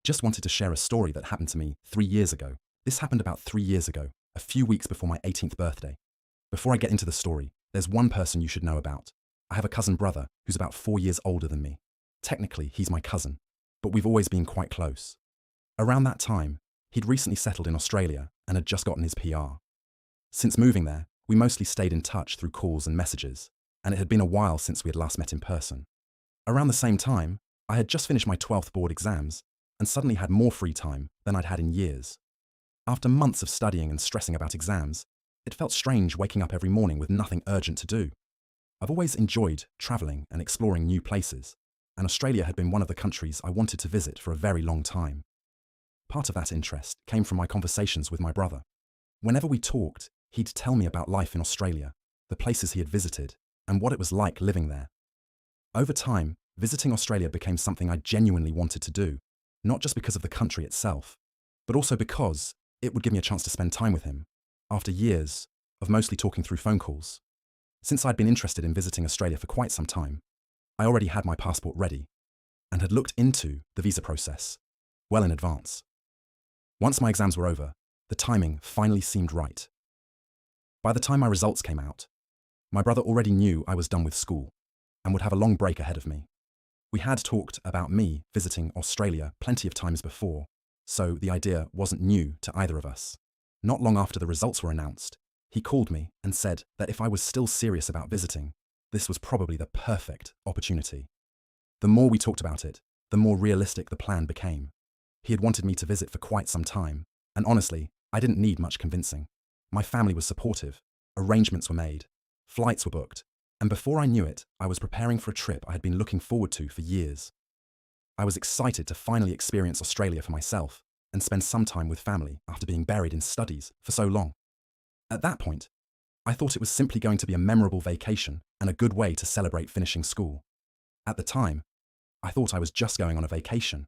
Just wanted to share a story that happened to me 3 years ago. This happened about 3 years ago, a few weeks before my 18th birthday. Before I get into the story, there's one person you should know about. I have a cousin brother who's about 4 years older than me. Technically, he's my cousin, but we've always been quite close. Around that time, he'd recently settled in Australia and had just gotten his PR. Since moving there, we mostly stayed in touch through calls and messages, and it had been a while since we had last met in person. Around the same time, I had just finished my 12th board exams and suddenly had more free time than I'd had in years. After months of studying and stressing about exams, it felt strange waking up every morning with nothing urgent to do. I've always enjoyed traveling and exploring new places, and Australia had been one of the countries I wanted to visit for a very long time. Part of that interest came from my conversations with my brother. Whenever we talked, he'd tell me about life in Australia, the places he had visited, and what it was like living there. Over time, visiting Australia became something I genuinely wanted to do, not just because of the country itself, but also because it would give me a chance to spend time with him, after years of mostly talking through phone calls. Since I'd been interested in visiting Australia for quite some time, I already had my passport ready and had looked into the visa process well in advance. Once my exams were over, the timing finally seemed right. By the time my results came out, my brother already knew I was done with school and would have a long break ahead of me. We had talked about me visiting Australia plenty of times before, so the idea wasn't new to either of us. Not long after the results were announced, he called me and said that if I was still serious about visiting, this was probably the perfect opportunity. The more we talked about it, the more realistic the plan became. He had wanted me to visit for quite some time, and honestly, I didn't need much convincing. My family was supportive, arrangements were made, flights were booked, and before I knew it, I was preparing for a trip I had been looking forward to for years. I was excited to finally experience Australia for myself and spend some time with family after being buried in studies for so long. At that point, I thought it was simply going to be a memorable vacation and a good way to celebrate finishing school. At the time, I thought I was just going on a vacation,